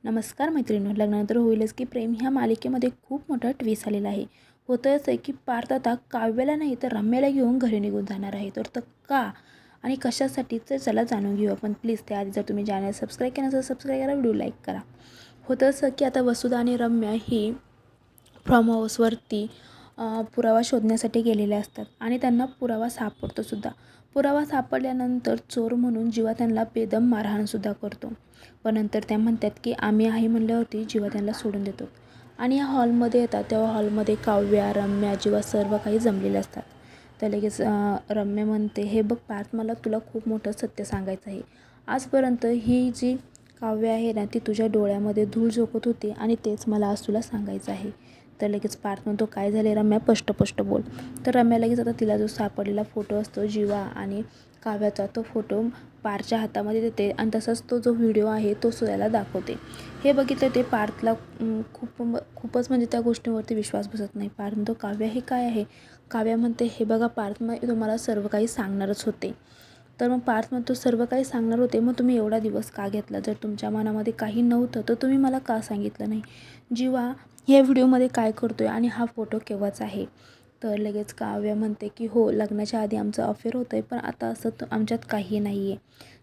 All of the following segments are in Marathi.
नमस्कार मैत्रिणींनो, लग्नानंतर होईलच की प्रेम ह्या मालिकेमध्ये खूप मोठा ट्विस्ट आलेला आहे. होतं असं आहे की पार्थ आता काव्याला नाही तर रम्याला घेऊन घरी निघून जाणार आहे. तर का आणि कशासाठी तर चला जाणून घेऊ आपण. प्लीज त्याआधी जर तुम्ही चॅनल सबस्क्राईब केलं नसेल सबस्क्राईब करा, व्हिडिओ लाईक करा. होतं असं की आता वसुधा आणि रम्या ही फार्म हाऊसवरती पुरावा शोधण्यासाठी गेलेले असतात आणि त्यांना पुरावा सापडतोसुद्धा. पुरावा सापडल्यानंतर चोर म्हणून जीवा त्यांना बेदम मारहाणसुद्धा करतो. पण नंतर त्या म्हणतात की आम्ही आहे म्हणल्यावरती जीवा त्यांना सोडून देतो. आणि या हॉलमध्ये येतात तेव्हा हॉलमध्ये काव्या, रम्या, जीवा सर्व काही जमलेले असतात. तर लगेच रम्या म्हणते, हे बघ पार्थ, मला तुला खूप मोठं सत्य सांगायचं आहे. आजपर्यंत ही जी काव्य आहे ना ती तुझ्या डोळ्यामध्ये धूळ झोकत होती आणि तेच मला आज तुला सांगायचं आहे. तर लगेच पार्थ म्हणतो, काय झाले रम्या, स्पष्ट बोल. तर रम्या लगेच आता तिला जो सापडलेला फोटो असतो जीवा आणि काव्याचा तो फोटो पार्थच्या हातामध्ये देते आणि तसाच तो जो व्हिडिओ आहे तो सुद्धा दाखवते. हे बघितलं ते पार्थला खूपच म्हणजे त्या गोष्टीवरती विश्वास बसत नाही. पार्थ म्हणतो, काव्य हे काय आहे? काव्या म्हणते, हे बघा पार्थ, मग तुम्हाला सर्व काही सांगणारच होते. तर मग पार्थ म्हणतो, सर्व काही सांगणार होते, मग तुम्ही एवढा दिवस का घेतला? जर तुमच्या मनामध्ये काही नव्हतं तर तुम्ही मला का सांगितलं नाही? जीवा ह्या व्हिडिओमध्ये काय करतोय आणि हा फोटो केव्हाचा आहे? तर लगेच काव्या म्हणते की हो, लग्नाच्या आधी आमचं अफेअर होतं आहे, पण आता असं आमच्यात काही नाही आहे.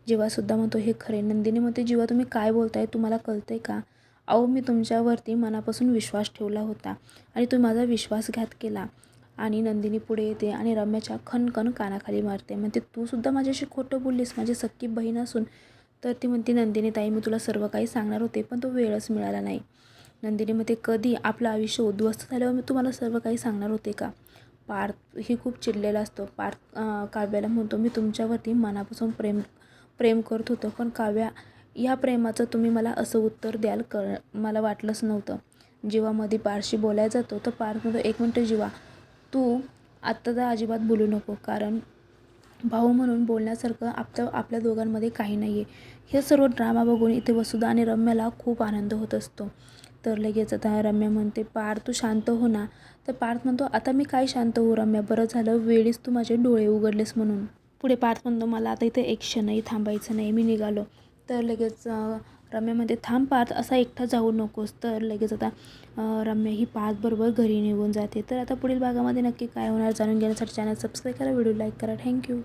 जीवासुद्धा म्हणतो, हे खरे. नंदिनी म्हणते, जीवा तुम्ही काय बोलताय, तुम्हाला कळतं आहे का? अहो, मी तुमच्यावरती मनापासून विश्वास ठेवला होता आणि तुम्ही माझा विश्वासघात केला. आणि नंदिनी पुढे येते आणि रम्याच्या खणखण कानाखाली मारते. म्हणते, तू सुद्धा माझ्याशी खोटं बोललीस, माझी सख्खी बहीण असून. तर ती म्हणते, नंदिनी ताई, मी तुला सर्व काही सांगणार होते पण तो वेळच मिळाला नाही. नंदिनी म्हणते, कधी आपलं आयुष्य उद्ध्वस्त झाल्यावर मी तुम्हाला सर्व काही सांगणार होते का? पार्थ ही खूप चिडलेला असतो. पार्थ काव्याला म्हणतो, मी तुमच्यावरती मनापासून प्रेम करत होतं, पण काव्या, ह्या प्रेमाचं तुम्ही मला असं उत्तर द्याल मला वाटलंच नव्हतं. जीवामध्ये पार्थशी बोलायला जातो तर पार्थ म्हणतो, एक मिनटं जीवा, तू आत्ता तर अजिबात बोलू नको, कारण भाऊ म्हणून बोलण्यासारखं आपल्या दोघांमध्ये काही नाही आहे. हे सर्व ड्रामा बघून इथे वसुधा आणि रम्याला खूप आनंद होत असतो. तर लगेच आता रम्या म्हणते, पार्थ तू शांत हो ना. तर पार्थ म्हणतो, आता मी काय शांत हो रम्या, बरं झालं वेळीच तू माझे डोळे उघडलेस म्हणून. पुढे पार्थ म्हणतो, मला आता इथे एक क्षणही थांबायचं नाही, मी निघालो. तर लगेच रम्या म्हणते, थांब पार्थ, असा एकटा जाऊ नकोस. तर लगेच आता रम्या ही पार्थबरोबर घरी निघून जाते. तर आता पुढील भागामध्ये नक्की काय होणार जाणून घेण्यासाठी चॅनल सबस्क्राईब करा, व्हिडिओ लाईक करा. थँक्यू.